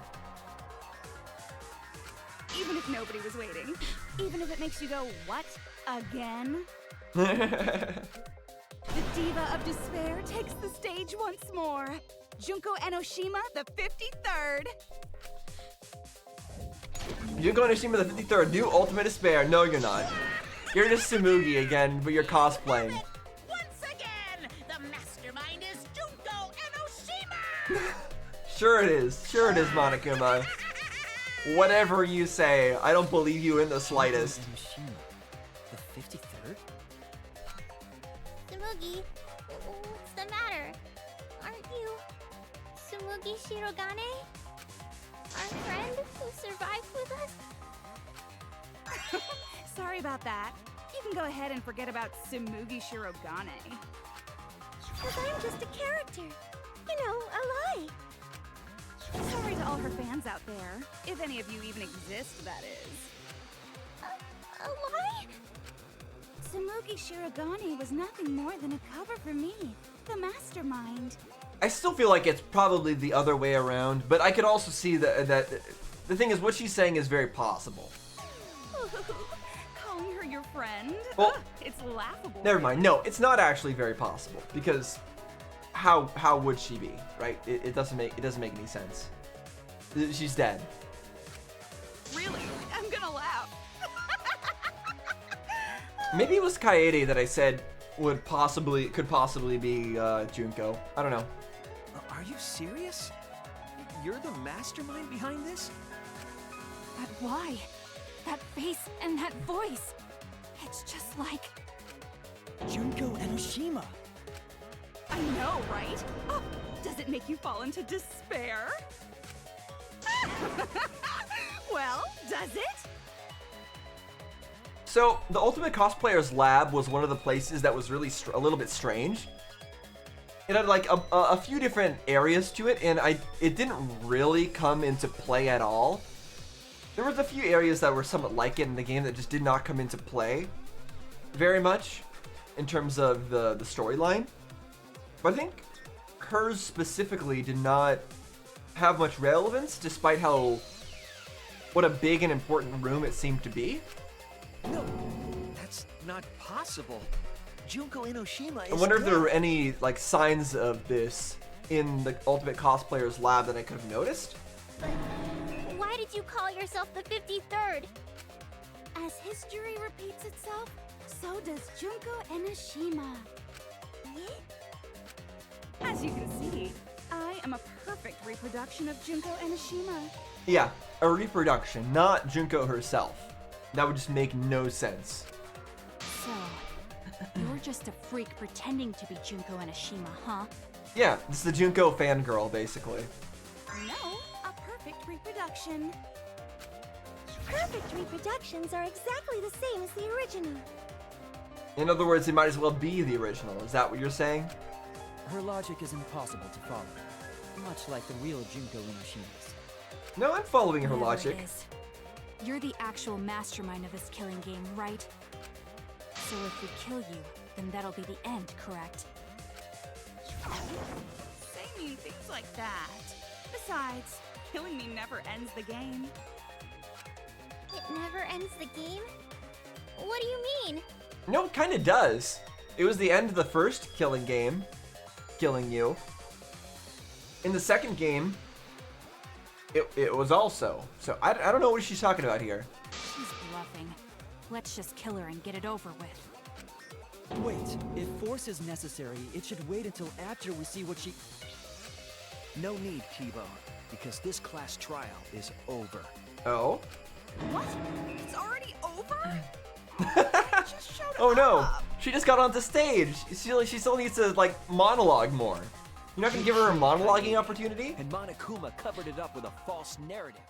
Even if nobody was waiting. Even if it makes you go, what? Again? The Diva of Despair takes the stage once more. Junko Enoshima, the 53rd. Junko Enoshima, the 53rd, new Ultimate Despair. No, you're not. You're just Tsumugi again, but you're cosplaying. Once again, the mastermind is Junko Enoshima! Sure it is. Sure it is, Monokuma. Whatever you say, I don't believe you in the slightest. The 53rd? Tsumugi, what's the matter? Aren't you Tsumugi Shirogane? Our friend who survived with us? Sorry about that. You can go ahead and forget about Tsumugi Shirogane. Because I'm just a character. You know, a lie. Sorry to all her fans out there. If any of you even exist, that is. A lie? Tsumugi Shirogane was nothing more than a cover for me, the mastermind. I still feel like it's probably the other way around, but I could also see that the thing is, what she's saying is very possible. Calling her your friend? Well, Ugh, it's laughable. Never mind. No, it's not actually very possible because how would she be, right? It doesn't make any sense. She's dead. Really? I'm gonna laugh. Maybe it was Kaede that I said could possibly be Junko. I don't know. Are you serious? You're the mastermind behind this? But why? That face and that voice. It's just like... Junko Enoshima. I know, right? Oh, does it make you fall into despair? Well, does it? So the Ultimate Cosplayers Lab was one of the places that was really a little bit strange. It had like a few different areas to it, and it didn't really come into play at all. There was a few areas that were somewhat like it in the game that just did not come into play very much in terms of the storyline. But I think hers specifically did not have much relevance, despite what a big and important room it seemed to be. No, that's not possible. Junko Enoshima is I wonder if there dead. were any like signs of this in the Ultimate Cosplayers Lab that I could have noticed. But why did you call yourself the 53rd? As history repeats itself, so does Junko Enoshima. As you can see, I am a perfect reproduction of Junko Enoshima. Yeah, a reproduction, not Junko herself. That would just make no sense. So, you're just a freak pretending to be Junko Enoshima, huh? Yeah, it's the Junko fangirl, basically. No, a perfect reproduction. Perfect reproductions are exactly the same as the original. In other words, it might as well be the original. Is that what you're saying? Her logic is impossible to follow, much like the real Junko Enoshima's. No, I'm following her Whatever logic. it is. You're the actual mastermind of this killing game, right? So if we kill you, then that'll be the end, correct? Say mean things like that. Besides, killing me never ends the game. It never ends the game? What do you mean? No, it kind of does. It was the end of the first killing game, killing you. In the second game, it was also. So I don't know what she's talking about here. She's bluffing. Let's just kill her and get it over with. Wait, if force is necessary, it should wait until after we see what she... No need, Kibo, because this class trial is over. Oh? What? It's already over? Just showed Oh no! up. She just got onto stage. She still needs to like monologue more. You're not gonna give her a monologuing opportunity? And Monokuma covered it up with a false narrative.